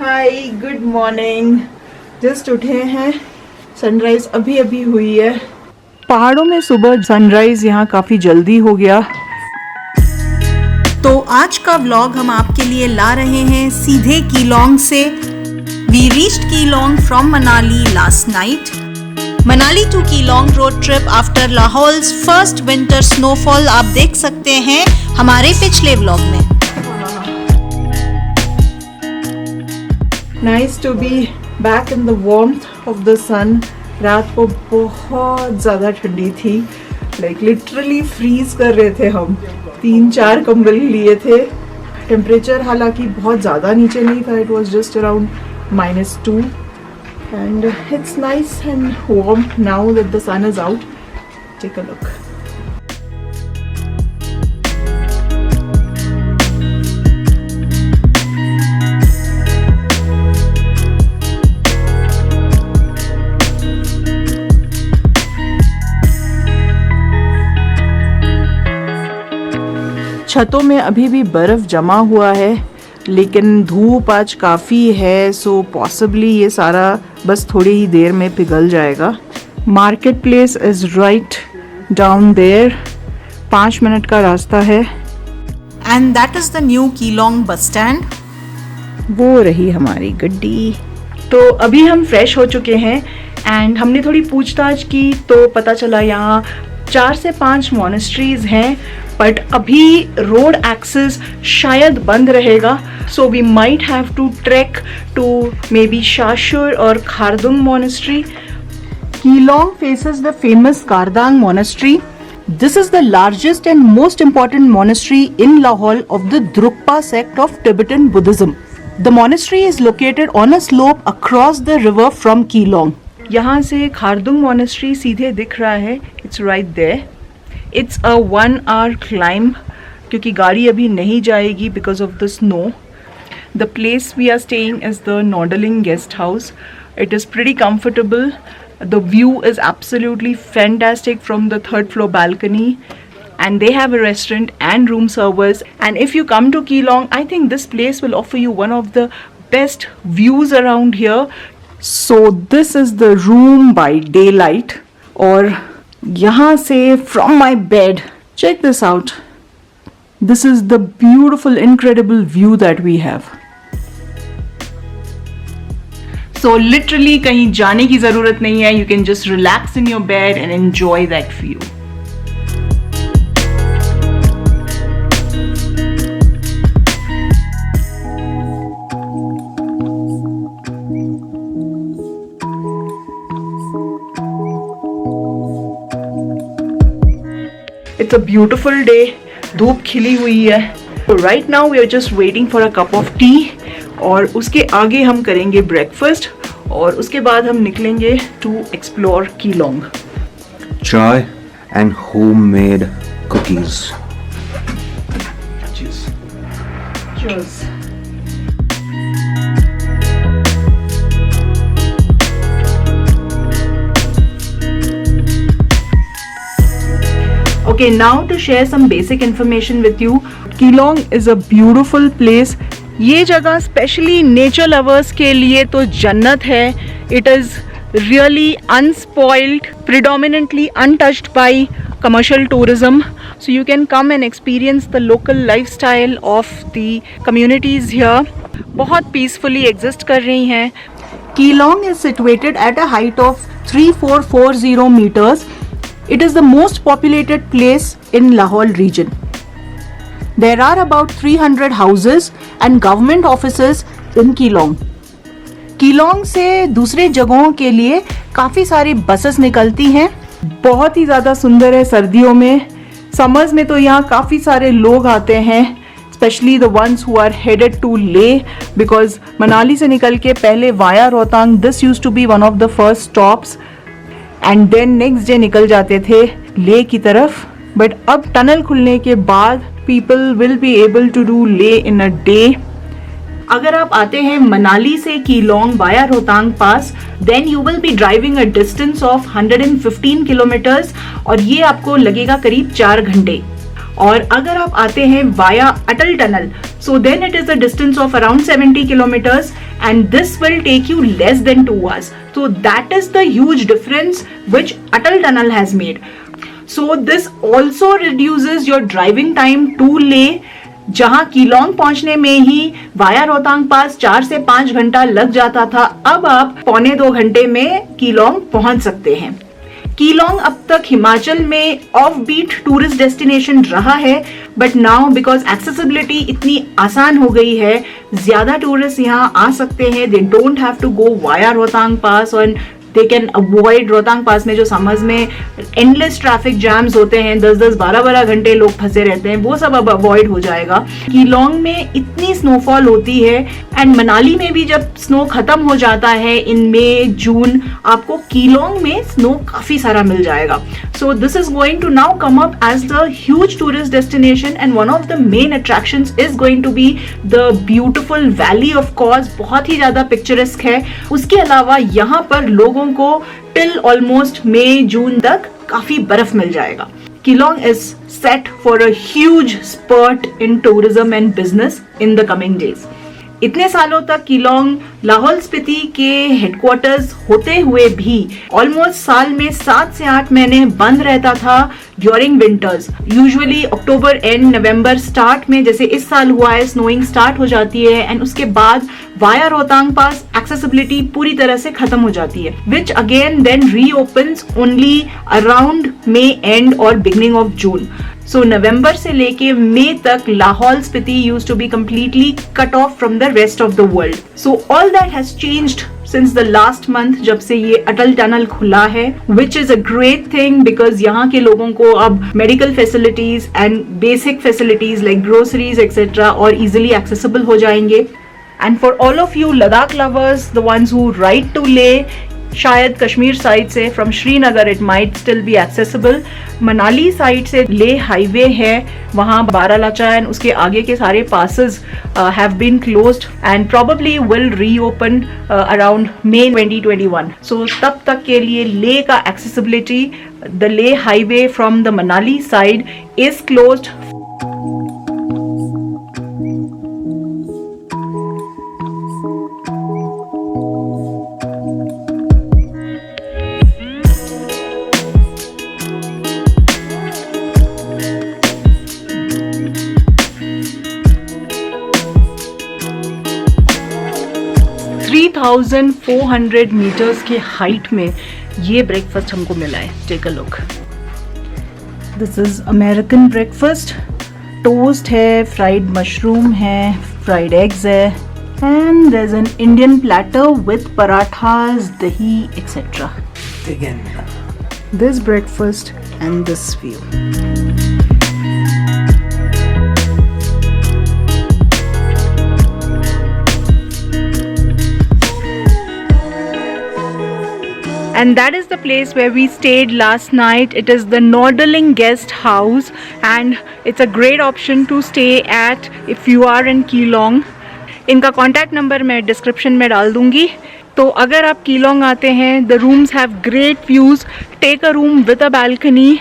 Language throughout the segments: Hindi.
हाय, गुड मॉर्निंग। जस्ट उठे हैं, सनराइज अभी अभी हुई है। पहाड़ों में सुबह सनराइज यहाँ काफ़ी जल्दी हो गया। तो आज का व्लॉग हम आपके लिए ला रहे हैं सीधे कीलोंग से। We reached Keylong from Manali last night. Manali to Keylong road trip after Lahaul's first winter snowfall आप देख सकते हैं हमारे पिछले व्लॉग में। Nice to be back in the warmth of the sun. रात को बहुत ज़्यादा ठंडी थी, लाइक लिटरली फ्रीज कर रहे थे हम। 3-4 कंबल लिए थे। टेम्परेचर हालांकि बहुत ज़्यादा नीचे नहीं था, it was just around -2 and it's nice and warm now that the sun is out. Take a look. छतों में अभी भी बर्फ जमा हुआ है, लेकिन धूप आज काफ़ी है, सो पॉसिबली ये सारा बस थोड़ी ही देर में पिघल जाएगा। Market place is right down there, 5 minute का रास्ता है। And that is the new Keylong bus stand. वो रही हमारी गड्डी। तो अभी हम फ्रेश हो चुके हैं एंड हमने थोड़ी पूछताछ की तो पता चला यहाँ 4 से 5 मोनेस्ट्रीज हैं, बट अभी रोड एक्सेस शायद बंद रहेगा, so we might have to trek to maybe Shashur और Khardung monastery. Keylong faces the famous Kardang monastery. This is the largest and most important monastery in Lahaul of the Drukpa sect of Tibetan Buddhism. The monastery is located on a slope across the river from Keelong. यहाँ से खारदुंग मोनेस्ट्री सीधे दिख रहा है, it's right there. It's a 1 hour climb क्योंकि गाड़ी अभी नहीं जाएगी because of the snow. The place we are staying is the Nordaling guest house. It is pretty comfortable. The view is absolutely fantastic from the 3rd floor balcony, and they have a restaurant and room service. And if you come to Keelong, I think this place will offer you one of the best views around here. So this is the room by daylight, और यहाँ से from my bed, check this out. This is the beautiful, incredible view that we have. So literally कहीं जाने की ज़रूरत नहीं है. You can just relax in your bed and enjoy that view. It's a beautiful day. धूप खिली हुई है. So right now we are just waiting for a cup of tea. और उसके आगे हम करेंगे ब्रेकफास्ट और उसके बाद हम निकलेंगे to explore Keylong. Chai and homemade cookies. Cheers. Okay, now to share some basic information with you. Keelong is a beautiful place. ये जगह स्पेशली नेचर लवर्स के लिए तो जन्नत है. It is really unspoiled, predominantly untouched by commercial tourism. So you can come and experience the local lifestyle of the communities here. बहुत peacefully exist कर रही हैं. Keelong is situated at a height of 3440 meters. It is the most populated place in Lahaul region. There are about 300 houses and government offices in Keelong. Keelong से दूसरे जगहों के लिए काफ़ी सारी बसेस निकलती हैं. बहुत ही ज़्यादा सुंदर है सर्दियों में. समर्स में तो यहाँ काफ़ी सारे लोग आते हैं, specially the ones who are headed to Leh, because Manali से निकल के पहले via Rohtang this used to be one of the first stops and then next day निकल जाते थे ले की तरफ. बट अब टनल खुलने के बाद people will be able to do Leh in a day. अगर आप आते हैं मनाली से Keylong via Rohtang pass, then you will be driving a distance of 115 kilometers और ये आपको लगेगा करीब 4 घंटे. और अगर आप आते हैं via Atal tunnel, so then it is a distance of around 70 kilometers and this will take you less than 2 hours. So that is the huge difference which Atal Tunnel has made. So this also reduces your driving time to Leh, जहां कीलोंग पहुंचने में ही वाया रोहतांग पास 4 से 5 घंटा लग जाता था, अब आप 1.25 घंटे में कीलोंग पहुंच सकते हैं। कीलोंग अब तक हिमाचल में ऑफ बीट टूरिस्ट डेस्टिनेशन रहा है, बट नाउ बिकॉज एक्सेसिबिलिटी इतनी आसान हो गई है, ज्यादा टूरिस्ट यहाँ आ सकते हैं। They don't have to go via Rohtang pass और they can avoid Rohtang pass में जो समर्स में एंडलेस ट्रैफिक जैम्स होते हैं, 10-10, 12-12 घंटे लोग फंसे रहते हैं, वो सब अब अवॉइड हो जाएगा। कीलोंग में इतनी स्नोफॉल होती है एंड मनाली में भी जब स्नो खत्म हो जाता है इन मई जून, आपको कीलोंग में स्नो काफी सारा मिल जाएगा। So this is going to now come up as the huge tourist destination and one of the main attractions is going to be the beautiful valley of cause, बहुत ही ज्यादा पिक्चरस्क है। उसके अलावा यहाँ पर लोगों को टिल ऑलमोस्ट मई जून तक काफी बर्फ मिल जाएगा। Keelong is set for a huge spurt in tourism and business in the coming days. इतने सालों तक कीलोंग लाहौल स्पीति के हेडक्वार्टर्स होते हुए भी ऑलमोस्ट साल में 7 से 8 महीने बंद रहता था during winters. Usually October and November start में, जैसे इस साल हुआ है, स्नोइंग स्टार्ट हो जाती है एंड उसके बाद वाया रोहतांग पास एक्सेसिबिलिटी पूरी तरह से खत्म हो जाती है, which again then reopens only around May end और बिगनिंग ऑफ जून। सो नवंबर से लेके मई तक Lahaul Spiti used to be completely cut off from the rest of the world. So all that has changed since the last month, जब से ये अटल टनल खुला है, which is a great thing because यहाँ के लोगों को अब medical facilities and basic facilities like groceries etcetera और इजिली एक्सेसिबल हो जाएंगे। And for all of you Ladakh lovers, the ones who ride to Leh, शायद कश्मीर साइड से from Srinagar it might still be accessible. Manali side से ले हाईवे है, वहाँ बारालाचा एंड उसके आगे के सारे passes have been closed and probably will reopen around May 2021। So तब तक के लिए ले का accessibility, the Leh highway from the Manali side is closed. Thousand 400 meters के हाइट में ये ब्रेकफास्ट हमको मिला है। Take a look, this is American breakfast. Toast है, फ्राइड मशरूम है, फ्राइड एग्स है and there is an Indian platter with parathas, dahi etcetera. This breakfast and this view. And that is the place where we stayed last night. It is the Norderling Guest House and it's a great option to stay at if you are in Keelong. इनका कॉन्टैक्ट नंबर मैं डिस्क्रिप्शन में डाल दूंगी। तो अगर आप कीलोंग आते हैं, the rooms have great views. Take a room with a balcony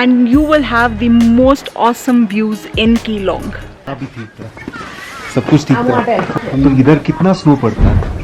and you will have the most awesome views in Keelong. अभी ठीक है, सब कुछ ठीक है। हम लोग इधर कितना स्नो पड़ता है?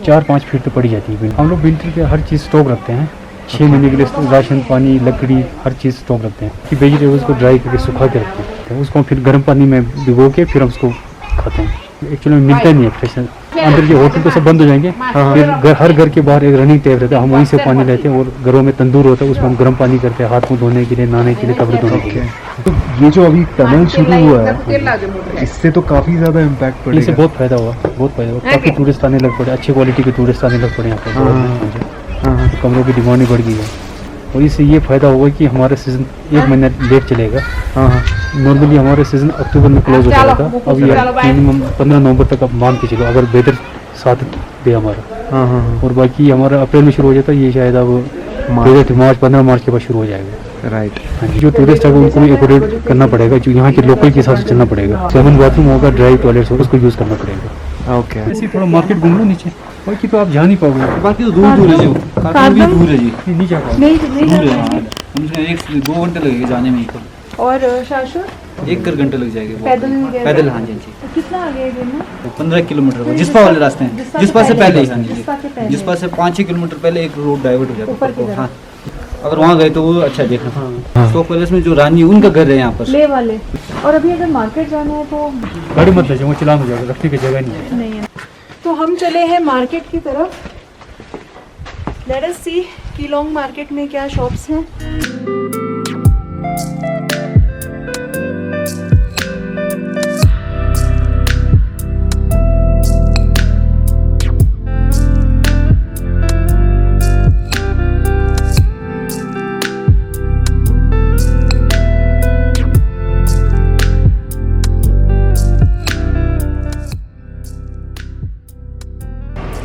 4-5 फीट तो पड़ी जाती है। हम लोग विंटर के हर चीज़ स्टॉक रखते हैं, 6 महीने के लिए राशन, पानी, लकड़ी, हर चीज़ स्टॉक रखते हैं। कि वेजिटेबल्स को ड्राई करके सुखा के रखते हैं, तो उसको फिर गर्म पानी में भिगो के फिर हम उसको खाते हैं। एक्चुअली में मिलता नहीं है फ्रेश। अंदर जो होटल तो सब बंद हो जाएंगे, फिर हर घर के बाहर एक रनिंग टैप रहता है, हम वहीं से पानी लेते हैं और घरों में तंदूर होता है, उसमें हम गर्म पानी करते हैं हाथ मुँह धोने के लिए, नहाने के लिए, कपड़े धोने के लिए। तो ये जो अभी टनल शुरू हुआ है, इससे तो काफ़ी ज़्यादा इम्पैक्ट पड़ेगा। इससे बहुत फायदा हुआ, बहुत फायदा हुआ। काफ़ी टूरिस्ट आने लग पड़े, अच्छी क्वालिटी के टूरिस्ट आने लग पड़े यहाँ पे। कमरों की डिमांड भी बढ़ गई है और इससे ये फ़ायदा होगा कि हमारा सीज़न 1 महीना लेट चलेगा। नॉर्मली हमारा सीज़न अक्टूबर में क्लोज हो जाएगा। अब ये मिनिमम 15 नवंबर तक आप मान के चलो, अगर वेदर साथ दे हमारा। और बाकी हमारा अप्रैल में शुरू हो जाता है, ये शायद अब मार्च 15 मार्च के बाद शुरू हो जाएगा। राइट। जो टूरिस्ट है उनको भी एकोमोडेट करना पड़ेगा, जो यहाँ के लोकल के हिसाब से चलना पड़ेगा। 7 बाथरूम होगा, ड्राई टॉयलेट्स होगा, उसको यूज़ करना पड़ेगा। ओके। ऐसे थोड़ा मार्केट घूम लो नीचे, बाकी तो आप जा नहीं पाओगे। बाकी तो दूर दूर है जी, काफी दूर है जी, नहीं जा पाओगे। दूर है। हम 1-2 घंटे लगेंगे जाने में ही। और शाशुर 1 घंटे लग जाएंगे वो। पैदल गए पैदल थे? हाँ जी जी। तो कितना आगे है ना? तो 15 किलोमीटर वो जिसपा वाले रास्ते हैं, जिसपा से पहले ही हाँ जी जी, जिसपा से 5-6 किलोमीटर पहले एक रोड डाइवर्ट हो जाता ऊपर की है। तरफ। हाँ अगर वहाँ गए तो वो अच्छा देखा। हाँ। स्टॉक पैलेस में जो रानी उनका घर है यहाँ पर। ले वाले। और अभी अगर मार्केट जाना है तो गाड़ी मत ले जाओ, वो चलान हो जाएगा, रखने की जगह नहीं है। नहीं है। तो हम चले हैं मार्केट की तरफ। लेट अस सी कीलोंग मार्केट में क्या शॉप्स हैं।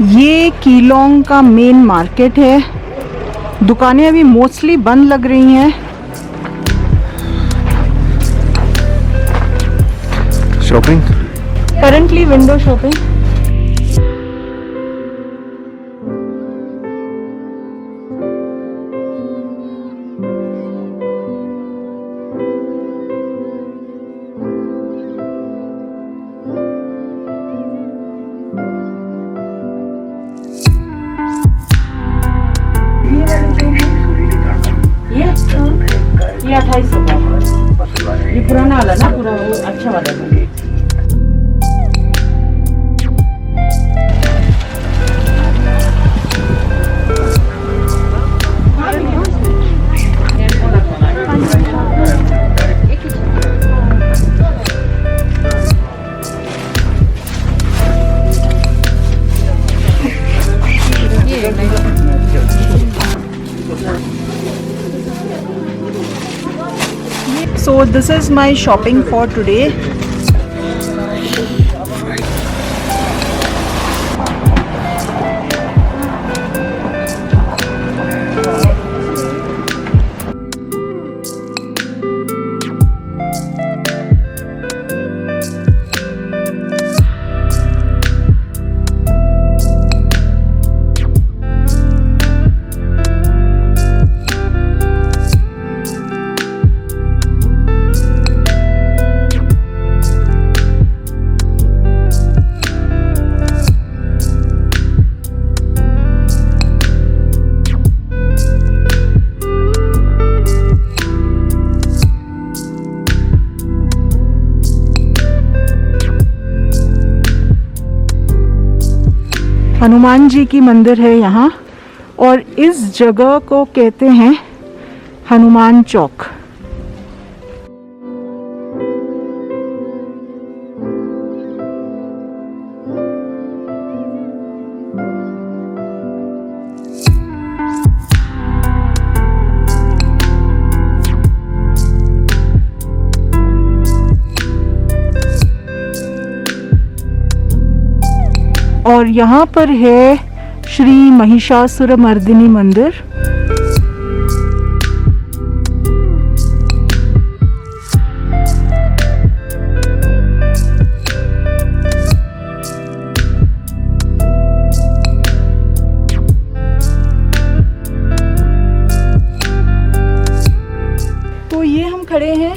ये कीलोंग का मेन मार्केट है। दुकानें अभी मोस्टली बंद लग रही हैं। Shopping? Currently window shopping. ये 2800 का। ये पुराना वाला ना, पूरा वो अच्छा वाला था। So this is my shopping for today. Hanuman ji की मंदिर है यहाँ, और इस जगह को कहते हैं हनुमान चौक। और यहाँ पर है श्री महिषासुरमर्दिनी मंदिर। तो ये हम खड़े हैं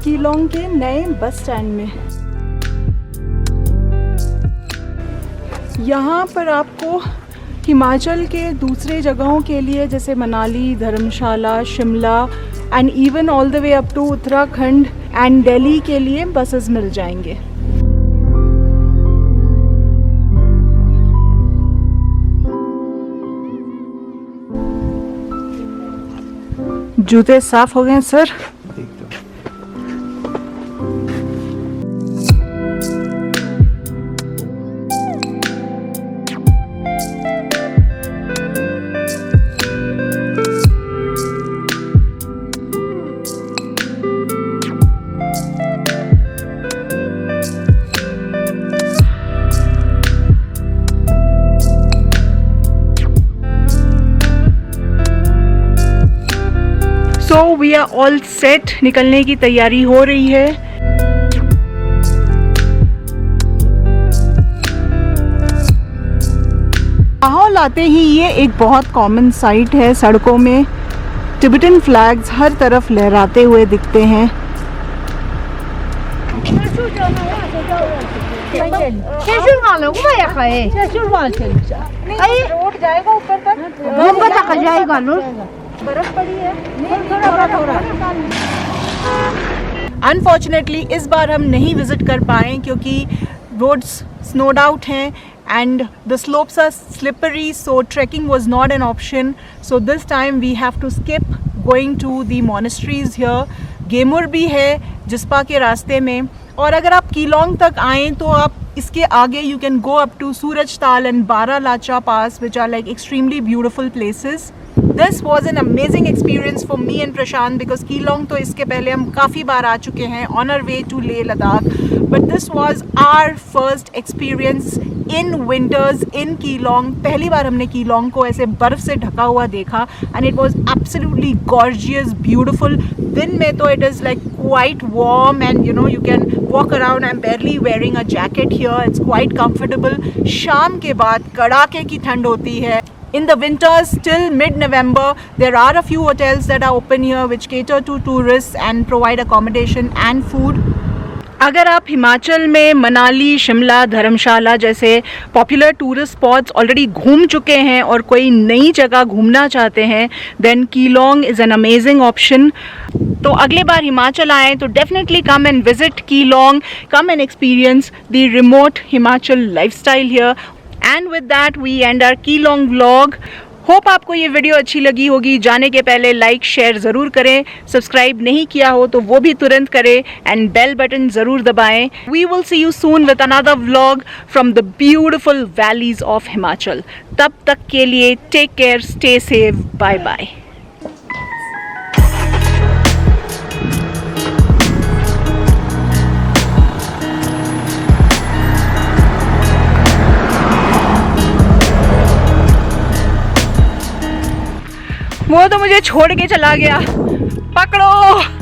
कीलोंग के नए बस स्टैंड में। यहाँ पर आपको हिमाचल के दूसरे जगहों के लिए जैसे Manali, Dharamshala, Shimla and even all the way up to Uttarakhand and Delhi के लिए बसेस मिल जाएंगे। जूते साफ हो गए sir? So we are all set, निकलने की तैयारी हो रही है। लाहौल आते ही ये एक बहुत कॉमन साइट है। सड़कों में टिबेटन फ्लैग्स हर तरफ लहराते हुए दिखते हैं। रोड जाएगा ऊपर तक जाएगा बर्फ पड़ी है थोड़ा अनफॉर्चुनेटली इस बार हम नहीं विजिट कर पाए क्योंकि रोड्स स्नोड आउट हैं and the slopes are slippery, so trekking was not an option. So this time we have to skip going to the monasteries here. Gemur भी है जिस्पा के रास्ते में, और अगर आप कीलोंग तक आएँ तो आप इसके आगे you can go up to सूरज ताल and Baralacha pass, which are like extremely beautiful places. This was an amazing experience for me and Prashant because Keelong तो इसके पहले हम काफ़ी बार आ चुके हैं on our way to Leh Ladakh, but this was our first experience in winters in Keelong. पहली बार हमने Keelong को ऐसे बर्फ़ से ढका हुआ देखा and it was absolutely gorgeous, beautiful. दिन में तो it is like quite warm and you know you can walk around. I'm barely wearing a jacket here. It's quite comfortable. शाम के बाद कड़ाके की ठंड होती है. In the winters till mid-November, there are a few hotels that are open here which cater to tourists and provide accommodation and food. अगर आप हिमाचल में मनाली, शिमला, धर्मशाला जैसे पॉपुलर टूरिस्ट स्पॉट्स ऑलरेडी घूम चुके हैं और कोई नई जगह घूमना चाहते हैं, then Keylong is an amazing option. तो अगले बार हिमाचल आएँ तो definitely come and visit Keylong, come and experience the remote Himachal lifestyle here. And with that we end our Keelong vlog. Hope आपको ये वीडियो अच्छी लगी होगी. जाने के पहले लाइक शेयर ज़रूर करें, सब्सक्राइब नहीं किया हो तो वो भी तुरंत करें एंड बेल बटन ज़रूर दबाएं. We will see you soon with another vlog from the beautiful valleys of Himachal. तब तक के लिए take care, stay safe, bye bye. वो तो मुझे छोड़ के चला गया. पकड़ो.